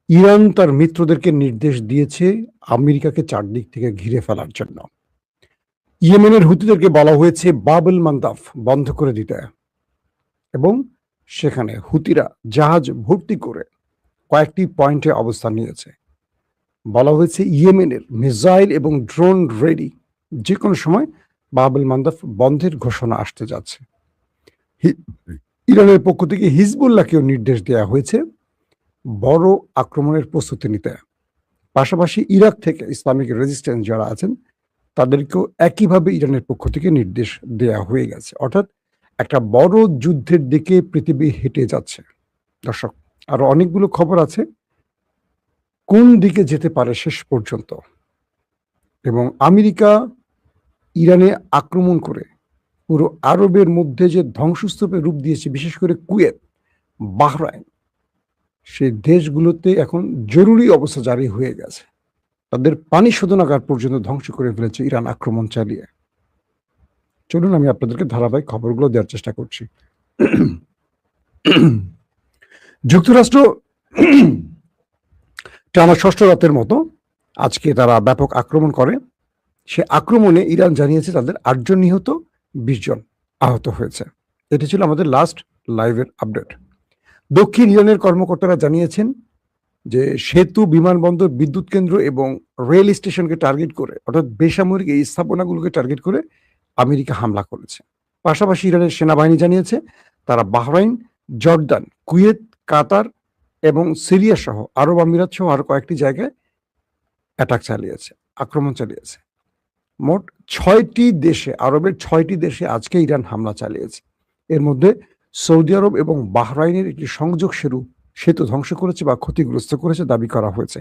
Iran তার মিত্রদেরকে নির্দেশ দিয়েছে আমেরিকাকে চারদিক থেকে ঘিরে ফেলার জন্য। ইয়েমেনের হুতিদেরকে বলা হয়েছে বাবুল মান্দাফ বন্ধ করে দিতে, এবং সেখানে হুতিরা জাহাজ ভর্তি করে কয়েকটি পয়েন্টে অবস্থান নিয়েছে। বলা হয়েছে ইয়েমেনের মিসাইল এবং ড্রোন রেডি, যে কোনো সময় বাবুল মান্দাফ বন্ধের ঘোষণা আসতে যাচ্ছে। ইরানের পক্ষ থেকে হিজবুল্লাহকেও নির্দেশ দেওয়া হয়েছে বড় আক্রমণের প্রস্তুতি নিতে। পাশাপাশি ইরাক থেকে ইসলামিক রেজিস্ট্যান্স যারা আছেন তাদেরকেও একইভাবে ইরানের পক্ষ থেকে নির্দেশ দেয়া হয়ে গেছে। অর্থাৎ একটা বড় যুদ্ধের দিকে পৃথিবী হেঁটে যাচ্ছে। দর্শক, আরো অনেকগুলো খবর আছে কোন দিকে যেতে পারে শেষ পর্যন্ত, এবং আমেরিকা ইরানে আক্রমণ করে পুরো আরবের মধ্যে যে ধ্বংসস্তূপে রূপ দিয়েছে, বিশেষ করে কুয়েত, বাহরাইন, সেই দেশগুলোতে এখন জরুরি অবস্থা জারি হয়ে গেছে। তাদের পানি শোধনাগার পর্যন্ত ধ্বংস করে ফেলেছে ইরান আক্রমণ চালিয়ে। চলুন আমি আপনাদেরকে ধারাবাহিক খবরগুলো দেওয়ার চেষ্টা করছি। যুক্তরাষ্ট্র টানা ষষ্ঠ রাতের মতো আজকে তারা ব্যাপক আক্রমণ করে। সে আক্রমণে ইরান জানিয়েছে তাদের 8 জন নিহত, 20 জন আহত হয়েছে। এটি ছিল আমাদের লাস্ট লাইভের আপডেট। দক্ষিণ ইরানের কর্মকর্তারা জানিয়েছেন যে সেতু, বিমানবন্দর, বিদ্যুৎ কেন্দ্র এবং রেল স্টেশনকে টার্গেট করে, অর্থাৎ বেসামরিক এই স্থাপনাগুলোকে টার্গেট করে আমেরিকা হামলা করেছে। পাশাপাশি ইরানের সেনাবাহিনী জানিয়েছে তারা বাহরাইন, জর্দান, কুয়েত, কাতার এবং সিরিয়া সহ আরব আমিরাত সহ আরো কয়েকটি জায়গায় আক্রমণ চালিয়েছে। মোট 6টি দেশে, আরবের 6টি দেশে আজকে ইরান হামলা চালিয়েছে। এর মধ্যে সৌদি আরব এবং বাহরাইনের একটি সংযোগ সেতু ধ্বংস করেছে বা ক্ষতিগ্রস্ত করেছে দাবি করা হয়েছে।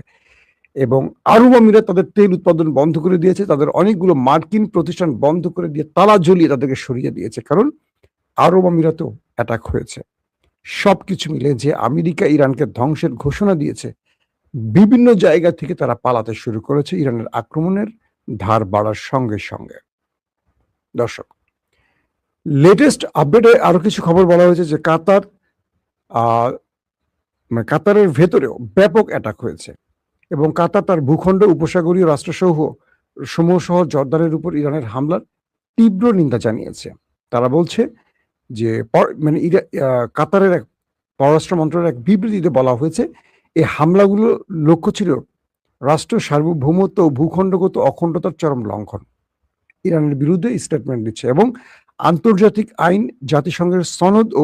এবং আরব আমিরাত তাদের তেল উৎপাদন বন্ধ করে দিয়েছে, তাদের অনেকগুলো মার্কিন প্রতিষ্ঠান বন্ধ করে দিয়ে তালা ঝুলিয়ে তাদেরকে সরিয়ে দিয়েছে, কারণ আরব আমিরাতেও অ্যাটাক হয়েছে। সবকিছু মিলে যে আমেরিকা ইরানকে ধ্বংসের ঘোষণা দিয়েছে, বিভিন্ন জায়গা থেকে তারা পালাতে শুরু করেছে ইরানের আক্রমণের ধার বাড়ার সঙ্গে সঙ্গে। দর্শক, লেটেস্ট আপডেটে আরো কিছু খবর বলা হয়েছে যে কাতারের ভেতরেও ব্যাপক অ্যাটাক হয়েছে, এবং কাতার তার ভূখণ্ড, উপসাগরীয় সমূহ সহ জর্দানের উপর ইরানের হামলার তীব্র নিন্দা জানিয়েছে। তারা বলছে যে কাতারের এক পররাষ্ট্র মন্ত্রণালয়ের এক বিবৃতিতে বলা হয়েছে এই হামলাগুলো লক্ষ্য ছিল রাষ্ট্র সার্বভৌমত্ব ও ভূখণ্ডগত অখণ্ডতার চরম লঙ্ঘন। ইরানের বিরুদ্ধে স্টেটমেন্ট দিচ্ছে এবং আন্তর্জাতিক আইন, জাতিসংঘের সনদ ও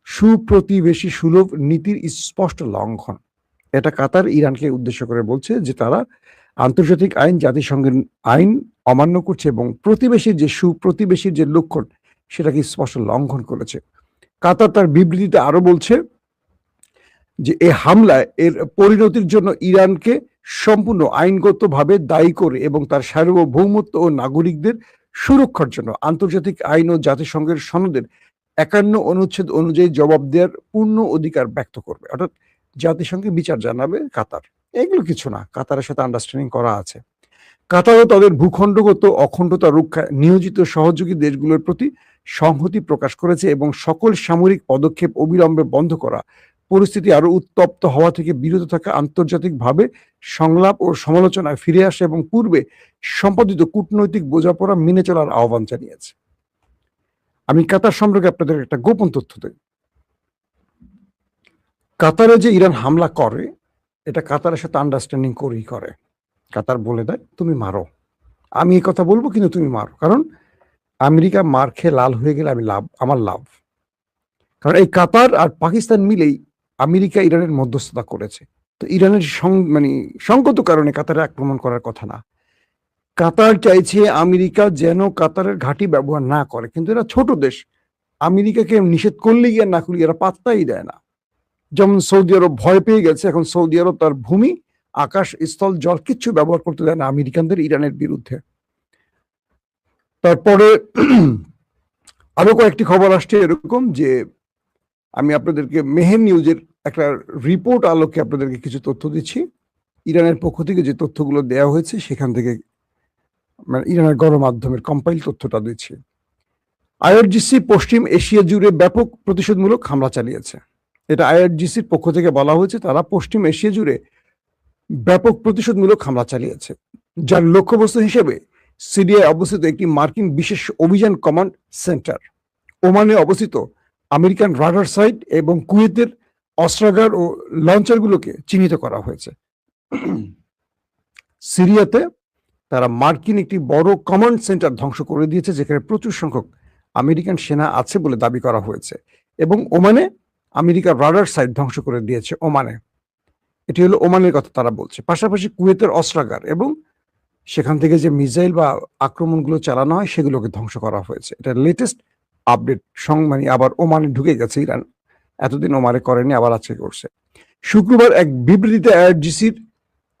সুপ্রতিবেশী সুলভ নীতির স্পষ্ট লঙ্ঘন। এটা কাতার ইরানকে উদ্দেশ্য করে বলছে যে তারা আন্তর্জাতিক আইন, জাতিসংঘের আইন অমান্য করছে এবং সুপ্রতিবেশীর যে লক্ষণ সেটাকে স্পষ্ট লঙ্ঘন করেছে। কাতার তার বিবৃতিতে আরো বলছে যে এই হামলায় এর পরিণতির জন্য ইরানকে সম্পূর্ণ আইনগতভাবে দায়ী করে এবং তার সার্বভৌমত্ব ও নাগরিকদের সুরক্ষার জন্য আন্তর্জাতিক আইন ও জাতিসংঘের সনদের 51 অনুচ্ছেদ অনুযায়ী জবাব দেওয়ার পূর্ণ অধিকার ব্যক্ত করবে। অর্থাৎ জাতিসংঘে বিচার জানাবে কাতার। এগুলো কিছু না, কাতারের সাথে আন্ডারস্ট্যান্ডিং করা আছে। কাতারও তাদের ভূখণ্ডগত অখণ্ডতা রক্ষায় নিয়োজিত সহযোগী দেশগুলোর প্রতি সংহতি প্রকাশ করেছে এবং সকল সামরিক পদক্ষেপ অবিলম্বে বন্ধ করা, পরিস্থিতি আরো উত্তপ্ত হওয়া থেকে বিরত থাকা, আন্তর্জাতিকভাবে সংলাপ ও সমালোচনায় ফিরে আসে এবং পূর্বে সম্পাদিত কূটনৈতিক বোঝাপড়া মেনে চলার আহ্বান জানিয়েছে। আমি কাতার সম্পর্কে আপনাদের একটা গোপন তথ্য দেই। কাতারে যে ইরান হামলা করে, এটা কাতারের সাথে আন্ডারস্ট্যান্ডিং করেই করে। কাতার বলে দেয় তুমি মারো, আমি এই কথা বলবো কিন্তু তুমি মারো, কারণ আমেরিকা মার খেয়ে লাল হয়ে গেলে আমার লাভ। কারণ এই কাতার আর পাকিস্তান মিলেই আমেরিকা ইরানের মধ্যস্থতা করেছে। তো ইরানের সংগত কারণে কাতারে আক্রমণ করার কথা না। কাতার চাইছে আমেরিকা যেন কাতারের ঘাঁটি ব্যবহার না করে, কিন্তু এরা ছোট দেশ, আমেরিকাকে নিষেধ করলে গিয়ে না করলে এরা পাত্তাই দেয় না। যেমন সৌদি আরব ভয় পেয়ে গেছে, এখন সৌদি আরব তার ভূমি, আকাশ, স্থল, জল কিচ্ছু ব্যবহার করতে দেয় না আমেরিকানদের ইরানের বিরুদ্ধে। তারপরে আরো কয়েকটি খবর আসছে এরকম যে আমি আপনাদেরকে মেহের নিউজের একটা রিপোর্ট আলোকে আপনাদেরকে কিছু তথ্য দিচ্ছি। ইরানের পক্ষ থেকে যে তথ্যগুলো দেওয়া হয়েছে সেখান থেকে ইরানের গণমাধ্যমের কম্পাইল তথ্যটা দিচ্ছি। আইআরজিসি পশ্চিম এশিয়া জুড়ে ব্যাপক প্রতিশোধমূলক হামলা চালিয়েছে। এটা আইআরজিসির পক্ষ থেকে বলা হয়েছে। তারা পশ্চিম এশিয়া জুড়ে ব্যাপক প্রতিশোধমূলক হামলা চালিয়েছে, যার লক্ষ্যবস্তু হিসেবে সিরিয়ায় অবস্থিত একটি মার্কিন বিশেষ অভিযান কমান্ড সেন্টার, ওমানে অবস্থিত আমেরিকান রাডার সাইট এবং কুয়েতের অস্ত্রাগার ও লঞ্চারগুলোকে চিহ্নিত করা হয়েছে। সিরিয়াতে তারা মার্কিন একটি বড় কমান্ড সেন্টার ধ্বংস করে দিয়েছে, যেখানে প্রচুর সংখ্যক আমেরিকান সেনা আছে বলে দাবি করা হয়েছে, এবং ওমানে আমেরিকার রাডার সাইট ধ্বংস করে দিয়েছে ওমানে। এটি হলো ওমানের কথা তারা বলছে। পাশাপাশি কুয়েতের অস্ত্রাগার এবং সেখান থেকে যে মিসাইল বা আক্রমণগুলো চালানো হয় সেগুলোকে ধ্বংস করা হয়েছে। এটা লেটেস্ট আপডেট। মানে আবার ওমানে ঢুকে গেছে ইরান, এতদিন ওমানে করেনি, আবার আজকে করছে। শুক্রবার এক বিবৃতিতে আইআরজিসির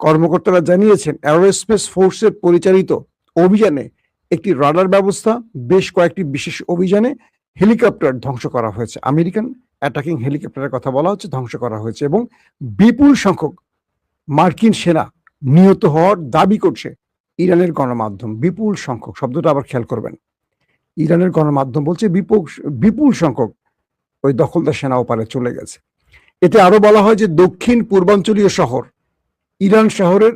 কর্মকর্তারা জানিয়েছেন, অ্যারোস্পেস ফোর্সের পরিচালিত অভিযানে একটি রাডার ব্যবস্থা, বেশ কয়েকটি বিশেষ অভিযানে হেলিকপ্টার ধ্বংস করা হয়েছে। আমেরিকান অ্যাটাকিং হেলিকপ্টারের কথা বলা হচ্ছে, ধ্বংস করা হয়েছে, এবং বিপুল সংখ্যক মার্কিন সেনা নিহত হওয়ার দাবি করছে ইরানের গণমাধ্যম। বিপুল সংখ্যক শব্দটা আবার খেয়াল করবেন। ইরানের গণমাধ্যম বলছে বিপুল সংখ্যক ওই দখলদার সেনা ওপারে চলে গেছে। এতে আরো বলা হয় যে দক্ষিণ পূর্বাঞ্চলীয় শহর ইরান শহরের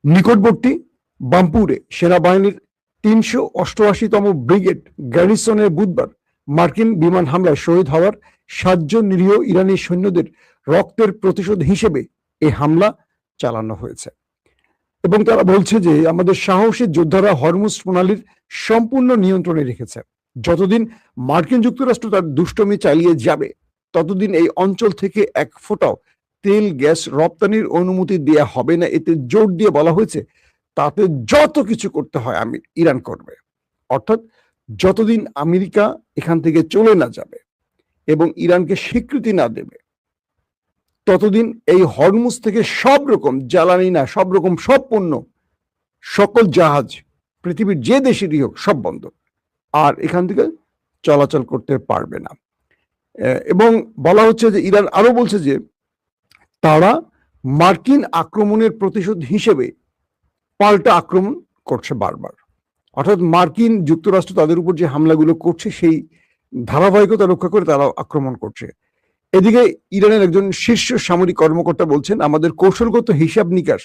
নিকটবর্তী বাম্পুরে সেনাবাহিনীর ৩৮৮তম ব্রিগেড গ্যারিসনে বুধবার মার্কিন বিমান হামলায় শহীদ হওয়ার ৭ জন নিরীহ ইরানি সৈন্যদের রক্তের প্রতিশোধ হিসেবে এই হামলা চালানো হয়েছে। এবং তারা বলছে যে আমাদের সাহসী যোদ্ধারা হরমুজ প্রণালীর সম্পূর্ণ নিয়ন্ত্রণে রেখেছে। যতদিন মার্কিন যুক্তরাষ্ট্র তার দুষ্টমি চালিয়ে যাবে, ততদিন এই অঞ্চল থেকে এক ফোঁটাও তেল গ্যাস রপ্তানির অনুমতি দেয়া হবে না। এতে জোর দিয়ে বলা হয়েছে তাতে যত কিছু করতে হয় ইরান করবে। অর্থাৎ যতদিন আমেরিকা এখান থেকে চলে না যাবে এবং ইরানকে স্বীকৃতি না দেবে, ততদিন এই হরমুজ থেকে সব রকম জ্বালানি না, সব রকম সব পণ্য, সকল জাহাজ পৃথিবীর যে দেশেরই হোক সব বন্ধ, আর এখান থেকে চলাচল করতে পারবে না। এবং বলা হচ্ছে যে ইরান আরো বলছে যে তারা মার্কিন আক্রমণের প্রতিশোধ হিসেবে পাল্টা আক্রমণ করছে বারবার। অর্থাৎ মার্কিন যুক্তরাষ্ট্র তাদের উপর যে হামলাগুলো করছে সেই ধারাবাহিকতা রক্ষা করে তারা আক্রমণ করছে। এদিকে ইরানের একজন শীর্ষ সামরিক কর্মকর্তা বলছেন, আমাদের কৌশলগত হিসাব নিকাশ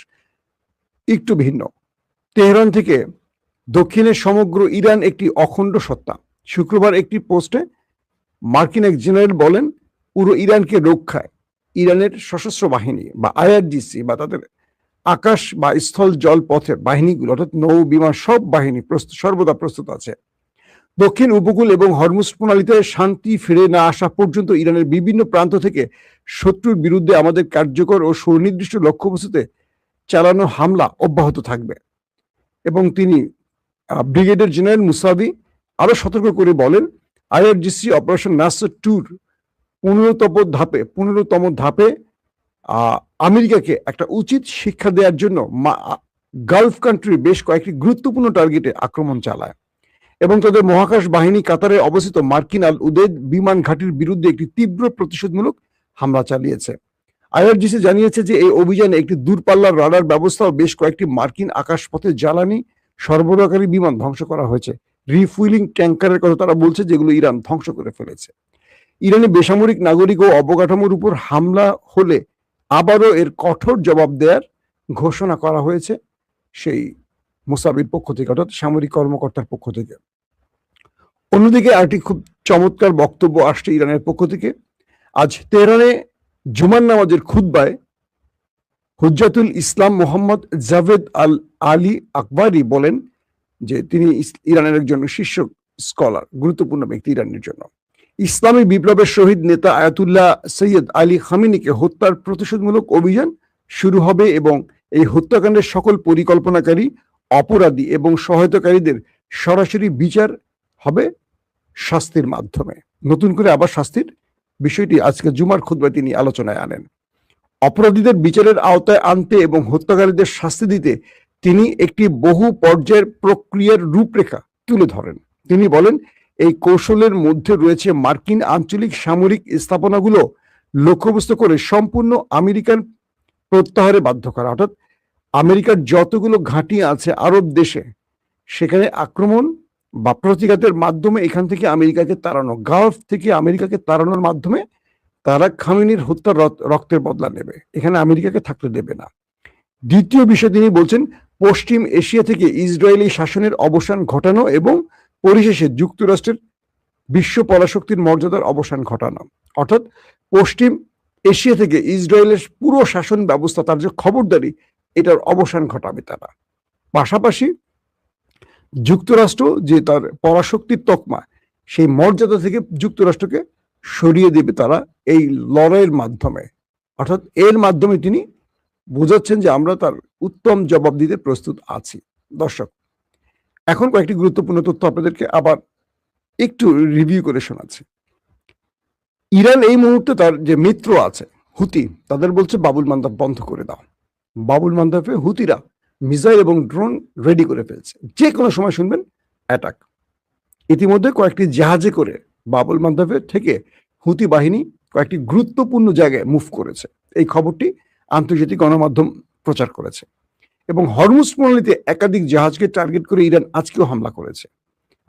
একটু ভিন্ন। তেহরান থেকে দক্ষিণে সমগ্র ইরান একটি অখণ্ড সত্তা। শুক্রবার একটি পোস্টে মার্কিন এক জেনারেল বলেন, পুরো ইরানকে রক্ষায় ইরানের সশস্ত্র বাহিনী বা আইআরজিসি বা তাদের আকাশ বা স্থল জল পথের বাহিনীগুলো, অর্থাৎ নৌ বিমান সব বাহিনী সর্বদা প্রস্তুত আছে। দক্ষিণ উপকূল এবং হরমুজ প্রণালীতে শান্তি ফিরে না আসা পর্যন্ত ইরানের বিভিন্ন প্রান্ত থেকে শত্রুর বিরুদ্ধে আমাদের কার্যকর ও সুনির্দিষ্ট লক্ষ্যবস্তুতে চালানো হামলা অব্যাহত থাকবে। এবং তিনি ব্রিগেডিয়ার জেনারেল মুসাবি আরো সতর্ক করে বলেন, আইআরজিসি অপারেশন নাসর 2 15তম ধাপে আমেরিকাকে একটা উচিত শিক্ষা দেওয়ার জন্য গালফ কান্ট্রির বেশ কয়েকটি গুরুত্বপূর্ণ টার্গেটে আক্রমণ চালায় এবং তাদের মহাকাশ বাহিনী কাতারে অবস্থিত মার্কিন আল উদেদ বিমান ঘাঁটির বিরুদ্ধে একটি তীব্র প্রতিশোধমূলক হামলা চালিয়েছে। আইআরজিসি জানিয়েছে যে এই অভিযানে একটি দূরপাল্লার রাডার ব্যবস্থা ও বেশ কয়েকটি মার্কিন আকাশপথে জ্বালানি সরবরাহকারী বিমান ধ্বংস করা হয়েছে। রিফুইলিং ট্যাঙ্কারের কথা তারা বলছে, যেগুলো ইরান ধ্বংস করে ফেলেছে। ইরানি বেসামরিক নাগরিক ও অবকাঠামোর উপর হামলা হলে আবারও এর কঠোর জবাব দেওয়ার ঘোষণা করা হয়েছে সেই মুসাবির পক্ষ থেকে, অর্থাৎ সামরিক কর্মকর্তার পক্ষ থেকে। অন্যদিকে আরেকটি খুব চমৎকার বক্তব্য আসছে ইরানের পক্ষ থেকে। আজ তেহরানে জুমার নামাজের খুতবায় হুজ্জাতুল ইসলাম মোহাম্মদ জাভেদ আল আলী আকবরী বলেন যে তিনি ইরানের একজন শীর্ষ স্কলার, গুরুত্বপূর্ণ ব্যক্তি ইরানের জন্য। ইসলামী বিপ্লবের শহীদ নেতা আয়াতুল্লাহ সৈয়দ আলী খামেনিকে হত্যার প্রতিশোধমূলক অভিযান শুরু হবে এবং এই হত্যাকাণ্ডের সকল পরিকল্পনাকারী, অপরাধী এবং সহায়তাকারীদের সরাসরি বিচার হবে শাস্তির মাধ্যমে। নতুন করে আবার শাস্তির বিষয়টি আজকে জুমার খুতবায় তিনি আলোচনায় আনেন। অপরাধীদের বিচারের আওতায় আনতে এবং হত্যাকারীদের শাস্তি দিতে তিনি একটি বহু পর্যায়ের প্রক্রিয়ার রূপরেখা তুলে ধরেন। তিনি বলেন, এই কৌশলের মধ্যে রয়েছে মার্কিন আঞ্চলিক সামরিক স্থাপনাগুলো লক্ষ্যবস্তু করে সম্পূর্ণ আমেরিকান প্রত্যাহারে বাধ্য করা, অর্থাৎ আমেরিকার যতগুলো ঘাঁটি আছে আরব দেশে সেখানে আক্রমণ বা প্রতিঘাতের মাধ্যমে এখান থেকে আমেরিকাকে তাড়ানো, গালফ থেকে আমেরিকাকে তাড়ানোর মাধ্যমে তারা খামেনির হত্যার রক্তের বদলা নেবে, এখানে আমেরিকাকে থাকতে দেবে না। দ্বিতীয় বিষয় তিনি বলছেন পশ্চিম এশিয়া থেকে ইসরায়েলি শাসনের অবসান ঘটানো এবং পরিশেষে যুক্তরাষ্ট্রের বিশ্ব পরাশক্তির মর্যাদার অবসান ঘটানো। অর্থাৎ পশ্চিম এশিয়া থেকে ইসরায়েলের পুরো শাসন ব্যবস্থা, তার যে খবরদারি, এটার অবসান ঘটাবে তারা। পাশাপাশি যুক্তরাষ্ট্র যে তার পরাশক্তির তকমা, সেই মর্যাদা থেকে যুক্তরাষ্ট্রকে সরিয়ে দেবে তারা এই লড়াইয়ের মাধ্যমে। অর্থাৎ এর মাধ্যমে তিনি বোঝাচ্ছেন যে আমরা তার উত্তম জবাব দিতে প্রস্তুত আছি। দর্শক, এখন কয়েকটি গুরুত্বপূর্ণ তথ্য আপনাদেরকে আবার একটু রিভিউ করে শোনাচ্ছি। ইরান এই মুহূর্তে তার যে মিত্র আছে হুতি, তাদের বলছে বাবুল মান্দাব বন্ধ করে দাও। বাবুল মান্দাবে হুতিরা মিসাইল এবং ড্রোন রেডি করে ফেলছে, যে কোনো সময় শুনবেন অ্যাটাক। ইতিমধ্যে কয়েকটি জাহাজে করে বাবুল মান্দাবে থেকে হুতি বাহিনী কয়েকটি গুরুত্বপূর্ণ জায়গায় মুভ করেছে, এই খবরটি আন্তর্জাতিক গণমাধ্যম প্রচার করেছে। এবং হরমুজ প্রণালীতে একাধিক জাহাজকে টার্গেট করে ইরান আজকেও হামলা করেছে।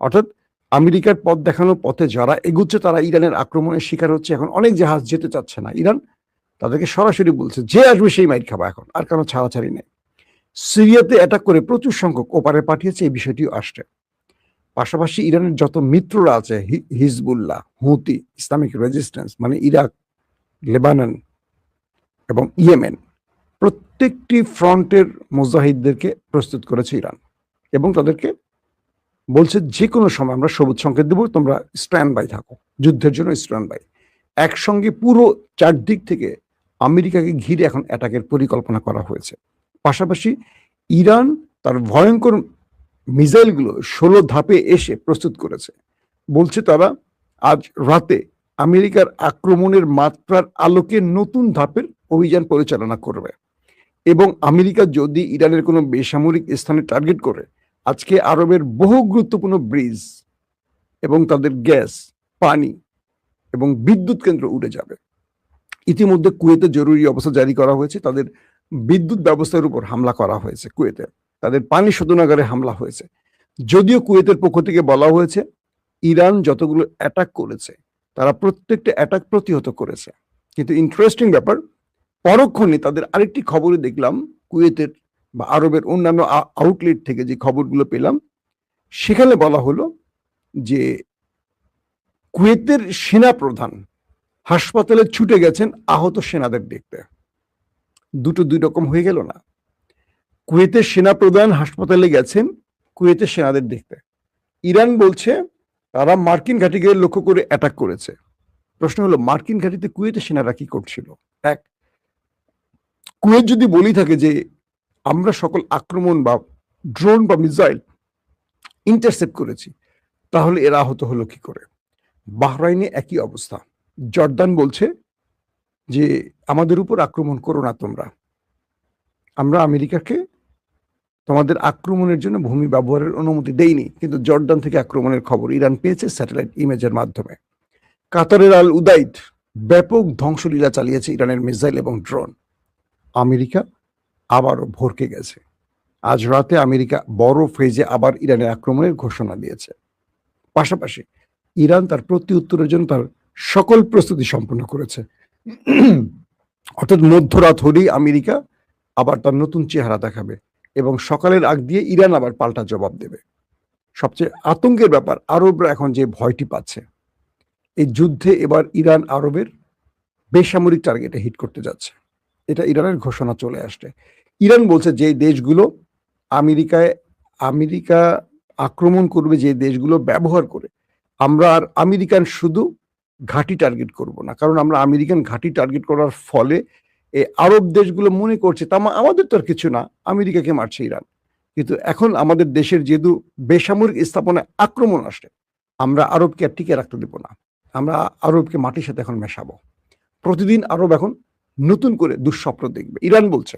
অর্থাৎ আমেরিকার পথ দেখানোর পথে যারা এগুচ্ছে তারা ইরানের আক্রমণের শিকার হচ্ছে। এখন অনেক জাহাজ যেতে চাচ্ছে না, ইরান তাদেরকে সরাসরি বলছে যে আসবে সেই মাইর খাবা, এখন আর কোনো ছাড়াছাড়ি নেই। সিরিয়াতে অ্যাটাক করে প্রচুর সংখ্যক ওপারে পাঠিয়েছে, এই বিষয়টিও আসছে। পাশাপাশি ইরানের যত মিত্ররা আছে, হিজবুল্লাহ, হুতি, ইসলামিক রেজিস্ট্যান্স মানে ইরাক, লেবানন এবং ইয়েমেন, প্রত্যেকটি ফ্রন্টের মুজাহিদদেরকে প্রস্তুত করেছে ইরান এবং তাদেরকে বলছে যে কোনো সময় আমরা সবুজ সংকেত দেবো, তোমরা স্ট্যান্ড বাই থাকো, যুদ্ধের জন্য স্ট্যান্ড বাই। একসঙ্গে পুরো চারদিক থেকে আমেরিকাকে ঘিরে এখন অ্যাটাকের পরিকল্পনা করা হয়েছে। পাশাপাশি ইরান তার ভয়ঙ্কর মিসাইলগুলো 16 ধাপে এসে প্রস্তুত করেছে। বলছে তারা আজ রাতে আমেরিকার আক্রমণের মাত্রার আলোকে নতুন ধাপের অভিযান পরিচালনা করবে এবং আমেরিকা যদি ইরানের কোনো বেসামরিক স্থানে টার্গেট করে, আজকে আরবের বহু গুরুত্বপূর্ণ ব্রিজ এবং তাদের গ্যাস, পানি এবং বিদ্যুৎ কেন্দ্র উড়ে যাবে। ইতিমধ্যে কুয়েতে জরুরি অবস্থা জারি করা হয়েছে, তাদের বিদ্যুৎ ব্যবস্থার উপর হামলা করা হয়েছে, কুয়েতে তাদের পানি শোধনাগারে হামলা হয়েছে। যদিও কুয়েতের পক্ষ থেকে বলা হয়েছে ইরান যতগুলো অ্যাটাক করেছে তারা প্রত্যেকটা অ্যাটাক প্রতিহত করেছে, কিন্তু ইন্টারেস্টিং ব্যাপার, পরক্ষণে তাদের আরেকটি খবরে দেখলাম কুয়েতের বা আরবের অন্যান্য আউটলেট থেকে যে খবরগুলো পেলাম, সেখানে বলা হলো যে কুয়েতের সেনা প্রধান হাসপাতালে ছুটে গেছেন আহত সেনাদের দেখতে। দুটো দুই রকম হয়ে গেল না? কুয়েতের সেনা প্রধান হাসপাতালে গেছেন কুয়েতের সেনাদের দেখতে। ইরান বলছে তারা মার্কিন ঘাঁটিকে লক্ষ্য করে অ্যাটাক করেছে। প্রশ্ন হলো মার্কিন ঘাঁটিতে কুয়েতের সেনারা কি করছিল? এক, কুয়েত যদি বলি থাকে যে আমরা সকল আক্রমণ বা ড্রোন বা মিসাইল ইন্টারসেপ্ট করেছি, তাহলে এরা আহত হলো কি করে? বাহরাইনে একই অবস্থা। জর্দান বলছে যে আমাদের উপর আক্রমণ করো না তোমরা, আমরা আমেরিকাকে তোমাদের আক্রমণের জন্য ভূমি ব্যবহারের অনুমতি দেইনি, কিন্তু জর্দান থেকে আক্রমণের খবর ইরান পেয়েছে স্যাটেলাইট ইমেজের মাধ্যমে। কাতারের আল উদাইদ ব্যাপক ধ্বংসলীলা চালিয়েছে ইরানের মিসাইল এবং ড্রোন। আমেরিকা আবারও ভরকে গেছে। আজ রাতে আমেরিকা বড় ফেজে আবার ইরানের আক্রমণের ঘোষণা দিয়েছে। পাশাপাশি ইরান তার প্রতি উত্তরের জন্য তার সকল প্রস্তুতি সম্পন্ন করেছে। অর্থাৎ মধ্যরাত হলেই আমেরিকা আবার তার নতুন চেহারা দেখাবে এবং সকালের আগ দিয়ে ইরান আবার পাল্টা জবাব দেবে। সবচেয়ে আতঙ্কের ব্যাপার, আরবরা এখন যে ভয়টি পাচ্ছে, এই যুদ্ধে এবার ইরান আরবের বেসামরিক টার্গেটে হিট করতে যাচ্ছে, এটা ইরানের ঘোষণা চলে আসছে। ইরান বলছে যে দেশগুলো আমেরিকা আক্রমণ করবে, যে দেশগুলো ব্যবহার করে, আমরা আর আমেরিকান শুধু ঘাঁটি টার্গেট করব না, কারণ আমরা আমেরিকান ঘাঁটি টার্গেট করার ফলে এই আরব দেশগুলো মনে করছে তা আমাদের তো আর কিছু না, আমেরিকাকে মারছে ইরান। কিন্তু এখন আমাদের দেশের যেহেতু বেসামরিক স্থাপনায় আক্রমণ আসছে, আমরা আরবকে আর টিকে রাখতে দেব না, আমরা আরবকে মাটির সাথে এখন মেশাবো। প্রতিদিন আরব এখন নতুন করে দুঃস্বপ্ন দেখবে। ইরান বলছে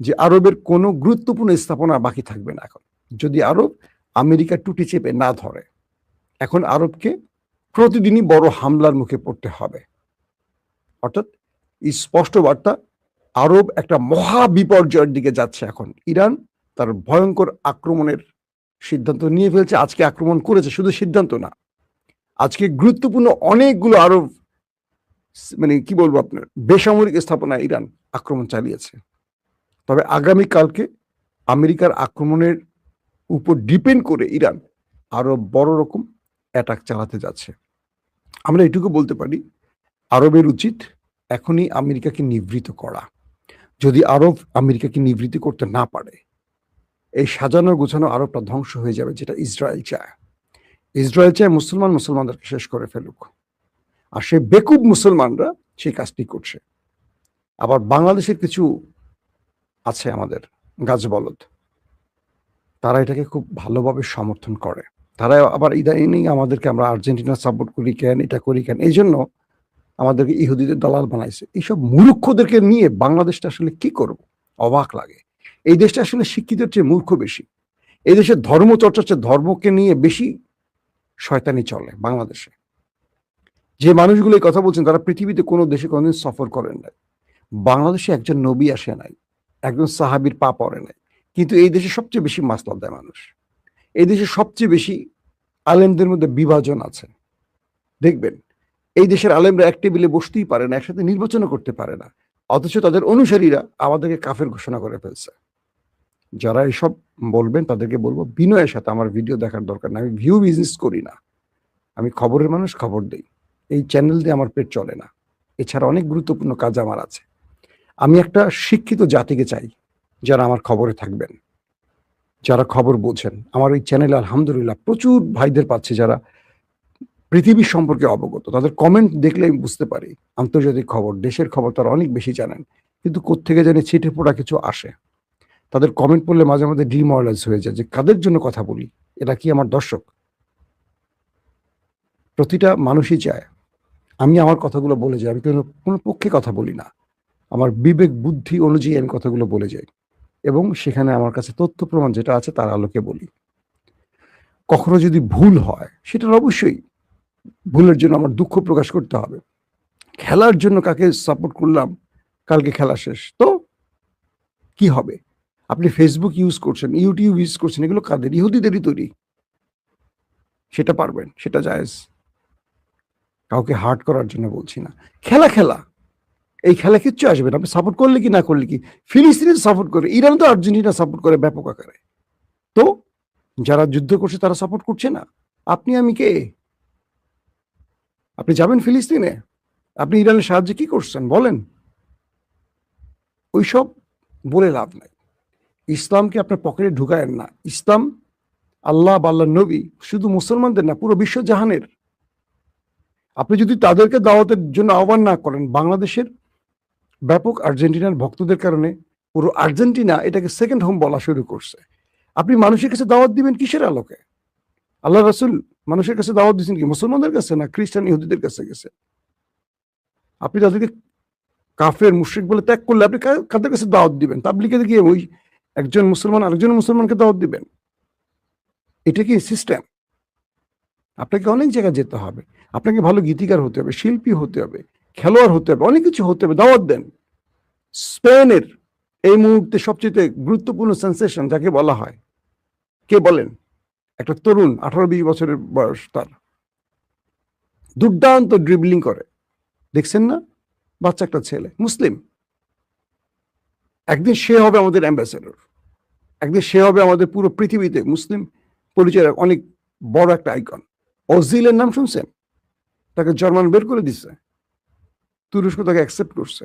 যে আরবের কোনো গুরুত্বপূর্ণ স্থাপনা বাকি থাকবে না এখন, যদি আরব আমেরিকা টুটি চেপে না ধরে। এখন আরবকে প্রতিদিনই বড় হামলার মুখে পড়তে হবে। অর্থাৎ স্পষ্ট বার্তা, আরব একটা মহা বিপর্যয়ের দিকে যাচ্ছে এখন। ইরান তার ভয়ঙ্কর আক্রমণের সিদ্ধান্ত নিয়ে ফেলছে, আজকে আক্রমণ করেছে। শুধু সিদ্ধান্ত না, আজকে গুরুত্বপূর্ণ অনেকগুলো আরো মানে কি বলবো আপনার বেসামরিক স্থাপনায় ইরান আক্রমণ চালিয়েছে। তবে আগামীকালকে আমেরিকার আক্রমণের উপর ডিপেন্ড করে ইরান আরো বড় রকম অ্যাটাক চালাতে যাচ্ছে। আমরা এটুকু বলতে পারি, আরবের উচিত এখনই আমেরিকাকে নিবৃত করা। যদি আরব আমেরিকাকে নিবৃত্ত করতে না পারে, এই সাজানো গোছানো আরবটা ধ্বংস হয়ে যাবে, যেটা ইসরায়েল চায়। ইসরায়েল চায় মুসলমানদেরকে শেষ করে ফেলুক, আর সে বেকুব মুসলমানরা সেই কাজটি করছে। আবার বাংলাদেশের কিছু আছে আমাদের গাছবলদ, তারা এটাকে খুব ভালোভাবে সমর্থন করে। তারা আবার ইদানিং আমাদেরকে, আমরা আর্জেন্টিনা সাপোর্ট করি কেন, এটা করি কেন, এই জন্য আমাদেরকে ইহুদিদের দালাল বানাইছে। এইসব মূর্খদেরকে নিয়ে বাংলাদেশটা আসলে কি করব, অবাক লাগে। এই দেশটা আসলে শিক্ষিতের চেয়ে মূর্খ বেশি। এই দেশের ধর্ম চর্চার চেয়ে ধর্মকে নিয়ে বেশি শয়তানি চলে বাংলাদেশে। যে মানুষগুলো এই কথা বলছেন তারা পৃথিবীতে কোনো দেশে কোনোদিন সফর করেন নাই। বাংলাদেশে একজন নবী আসে নাই, একজন সাহাবীর পা পড়ে নাই, কিন্তু এই দেশে সবচেয়ে বেশি মাসলাত দেয় মানুষ। এই দেশে সবচেয়ে বেশি আলেমদের মধ্যে বিভাজন আছে। দেখবেন এই দেশের আলেমরা এক টেবিলে বসতেই পারে না, একসাথে নির্বাচনও করতে পারে না, অথচ তাদের অনুসারীরা আমাদেরকে কাফের ঘোষণা করে ফেলছে। যারা এসব বলবেন তাদেরকে বলবো, বিনয়ের সাথে আমার ভিডিও দেখার দরকার না। আমি ভিউ বিজনেস করি না, আমি খবরের মানুষ, খবর দেই। এই চ্যানেল দিয়ে আমার পেট চলে না। এছাড়া অনেক গুরুত্বপূর্ণ কাজ আমার আছে। আমি একটা শিক্ষিত জাতিকে চাই যারা আমার খবরে থাকবেন, যারা খবর বোঝেন। আমার এই চ্যানেলে আলহামদুলিল্লাহ প্রচুর ভাইদের পাচ্ছে যারা পৃথিবী সম্পর্কে অবগত। তাদের কমেন্ট দেখলে আমি বুঝতে পারি আন্তর্জাতিক খবর, দেশের খবর তারা অনেক বেশি জানেন, কিন্তু কোত্থেকে জানি ছিটে ফোটা কিছু আসে। তাদের কমেন্ট পড়লে মাঝে মাঝে ডিমোরালাইজ হয়ে যায় যে কাদের জন্য কথা বলি, এটা কি আমার দর্শক? প্রতিটা মানুষই চায় আমি আমার কথাগুলো বলে যাই। আমি কোনো পক্ষে কথা বলি না, আমার বিবেক বুদ্ধি অনুযায়ী আমি কথাগুলো বলে যাই, এবং সেখানে আমার কাছে তথ্য প্রমাণ যেটা আছে তার আলোকে বলি। কখনো যদি ভুল হয় সেটার অবশ্যই ভুলের জন্য আমার দুঃখ প্রকাশ করতে হবে। খেলার জন্য কাকে সাপোর্ট করলাম, কালকে খেলা শেষ, তো কি হবে? আপনি ফেসবুক ইউজ করছেন, ইউটিউব ইউজ করছেন, এগুলো কাদের? ইহুদিদেরই তৈরি। সেটা পারবেন, সেটা জায়েজ। কাউকে হার্ট করার জন্য বলছি না। খেলা খেলা, এই খেলা কিচ্ছু আসবে না। আপনি সাপোর্ট করলে কি না করলে কি, ফিলিস্তিনি সাপোর্ট করে, ইরান তো আর্জেন্টিনা সাপোর্ট করে ব্যাপক আকারে। তো যারা যুদ্ধ করছে তারা সাপোর্ট করছে না। আপনি আমি কে? আপনি যাবেন ফিলিস্তিনে? আপনি ইরানের সাহায্যে কি করছেন বলেন? ওইসব বলে লাভ নাই। ইসলামকে আপনার পকেটে ঢুকায়েন না। ইসলাম, আল্লাহ বা আল্লাহর নবী শুধু মুসলমানদের না, পুরো বিশ্ব জাহানের। আপনি যদি তাদেরকে দাওয়াতের জন্য আহ্বান না করেন, বাংলাদেশের ব্যাপক আর্জেন্টিনার ভক্তদের কারণে পুরো আর্জেন্টিনা এটাকে সেকেন্ড হোম বলা শুরু করছে। আপনি মানুষের কাছে দাওয়াত দিবেন কিসের আলোকে? আল্লাহ রাসূল মানুষের কাছে দাওয়াত দিচ্ছেন কি মুসলমানদের কাছে, না খ্রিস্টান ইহুদিদের কাছে গেছে? আপনি তাদেরকে কাফের মুশরিক বলে ত্যাগ করলে আপনি কাদের কাছে দাওয়াত দিবেন? তাবলীগে গিয়ে ওই একজন মুসলমান আরেকজন মুসলমানকে দাওয়াত দিবেন? এটা কি সিস্টেম? আপনাকে অনেক জায়গায় যেতে হবে, আপনাকে ভালো গীতিকার হতে হবে, শিল্পী হতে হবে, খেলোয়াড় হতে হবে, অনেক কিছু হতে হবে, দাওয়াত দেন। স্পেনের এই মুহূর্তে সবচেয়ে গুরুত্বপূর্ণ সেন্সেশন যাকে বলা হয়, কে বলেন? একটা তরুণ, 18-20 বছরের বয়স, তার দুর্দান্ত ড্রিবলিং করে, দেখছেন না? বাচ্চা একটা ছেলে, মুসলিম। একদিন সে হবে আমাদের অ্যাম্বাসেডর, একদিন সে হবে আমাদের পুরো পৃথিবীতে মুসলিম পরিচয়ের অনেক বড় একটা আইকন। ওজিলের নাম শুনছেন? তাকে জার্মান বের করে দিচ্ছে, তুরস্ক তাকে অ্যাকসেপ্ট করছে।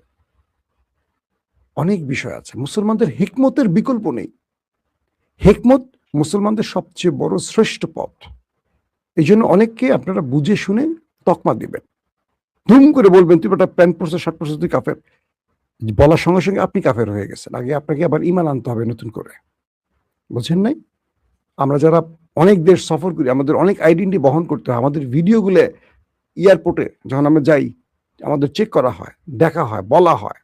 অনেক বিষয় আছে। মুসলমানদের হিকমতের বিকল্প নেই। হিকমত মুসলমানদের সবচেয়ে বড় শ্রেষ্ঠ পথ। এই জন্য অনেককে আপনারা বুঝে শুনে তকমা দিবেন, ধুম করে বলবেন তুই একটা প্যান্ট পরছে, শার্ট পরছে, তুই কাফের। বলার সঙ্গে সঙ্গে আপনি কাফের হয়ে গেছেন। আগে আপনাকে আবার ঈমান আনতে হবে নতুন করে, বুঝেন নাই? আমরা যারা অনেক দেশ সফর করি, আমাদের অনেক আইডেন্টি বহন করতে হয়। আমাদের ভিডিওগুলো এয়ারপোর্টে যখন আমরা যাই, আমাদের চেক করা হয়, দেখা হয়, বলা হয়,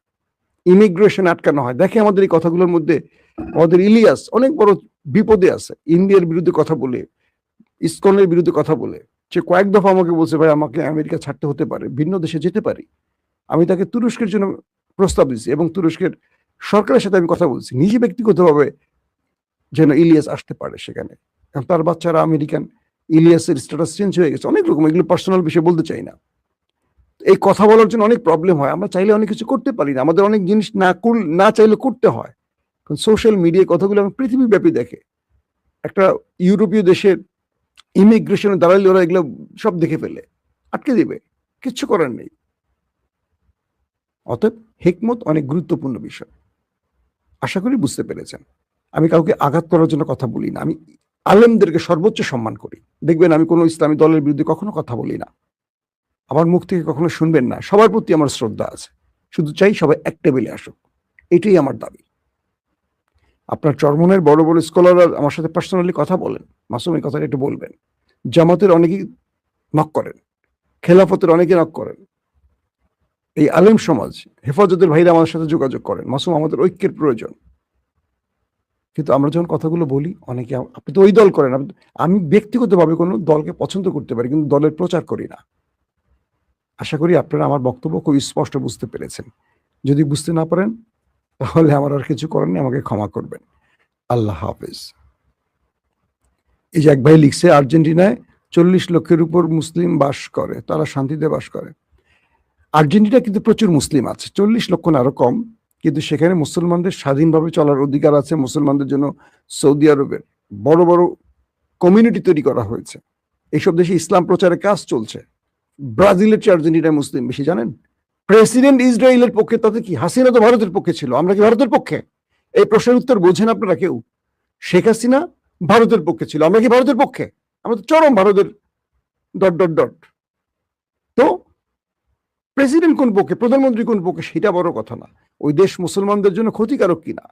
ইমিগ্রেশন আটকানো হয়। দেখে আমাদের এই কথাগুলোর মধ্যে আমাদের ইলিয়াস অনেক বড় বিপদে আছে। ইন্ডিয়ার বিরুদ্ধে কথা বলে, ইসকনের বিরুদ্ধে কথা বলে সে কয়েক দফা আমাকে বলছে, ভাই আমাকে আমেরিকা ছাড়তে হতে পারে, ভিন্ন দেশে যেতে পারি। আমি তাকে তুরস্কের জন্য প্রস্তাব দিচ্ছি এবং তুরস্কের সরকারের সাথে আমি কথা বলছি নিজে ব্যক্তিগতভাবে, যেন ইলিয়াস আসতে পারে সেখানে। তার বাচ্চারা আমেরিকান, ইলিয়াসের স্ট্যাটাস চেঞ্জ হয়ে গেছে, অনেক রকম, এগুলো পার্সোনাল বিষয় বলতে চাই না। এই কথা বলার জন্য অনেক প্রবলেম হয়, আমরা চাইলে অনেক কিছু করতে পারি না, আমাদের অনেক জিনিস না চাইলে করতে হয়। সোশ্যাল মিডিয়ায় কথাগুলো আমি পৃথিবীব্যাপী দেখে, একটা ইউরোপীয় দেশের ইমিগ্রেশনের দাঁড়ালে ওরা এগুলো সব দেখে ফেলে, আটকে দিবে, কিচ্ছু করার নেই। অতএব হিকমত অনেক গুরুত্বপূর্ণ বিষয়, আশা করি বুঝতে পেরেছেন। আমি কাউকে আঘাত করার জন্য কথা বলি না, আমি আলেমদেরকে সর্বোচ্চ সম্মান করি। দেখবেন আমি কোনো ইসলামী দলের বিরুদ্ধে কখনো কথা বলি না, আমার মুখ থেকে কখনো শুনবেন না। সবার প্রতি আমার শ্রদ্ধা আছে, শুধু চাই সবাই এক টেবিলে আসুক, এটাই আমার দাবি। আপনার চরমনের বড় বড় স্কলাররা আমার সাথে পার্সোনালি কথা বলেন, মাসুম এই কথাটা একটু বলবেন। জামাতের অনেকেই নক করেন, খেলাফতের অনেকে নক করেন, এই আলেম সমাজ হেফাজতের ভাইরা আমাদের সাথে যোগাযোগ করেন। মাসুম, আমাদের ঐক্যের প্রয়োজন। কিন্তু আমরা যখন কথাগুলো বলি, অনেকে আপনি তো ওই দল করেন, আমি ব্যক্তিগতভাবে কোনো দলকে পছন্দ করতে পারি কিন্তু দলের প্রচার করি না। আশা করি আপনারা আমার বক্তব্য খুব স্পষ্ট বুঝতে পেরেছেন। যদি বুঝতে না পারেন তাহলে আমার আর কিছু করার নেই, আমাকে ক্ষমা করবেন। আল্লাহ হাফেজ। এই যে এক ভাই লিখছে, আর্জেন্টিনায় 40 লক্ষের উপর মুসলিম বাস করে, তারা শান্তিতে বাস করে। আর্জেন্টিনা কিন্তু প্রচুর মুসলিম আছে, 40 লক্ষ না আরো কম, কিন্তু সেখানে মুসলমানদের স্বাধীনভাবে চলার অধিকার আছে। মুসলমানদের জন্য সৌদি আরবের বড় বড় কমিউনিটি তৈরি করা হয়েছে। এইসব দেশে ইসলাম প্রচারের কাজ চলছে। ব্রাজিলের চেয়ে আর্জেন্টিনায় মুসলিম বেশি, জানেন? প্রেসিডেন্ট ইসরায়েলের পক্ষে, তাতে কি? হাসিনা তো ভারতের পক্ষে ছিল, আমরা কি ভারতের পক্ষে? এই প্রশ্নের উত্তর বোঝেন আপনারা কেউ? শেখ হাসিনা ভারতের পক্ষে ছিল, আমরা কি ভারতের পক্ষে? আমরা তো চরম ভারতের ডট ডট ডট। তো প্রেসিডেন্ট কোন পক্ষে, প্রধানমন্ত্রী কোন পক্ষে, সেটা বড় কথা না, ওই দেশ মুসলমানদের জন্য ক্ষতিকারক কিনা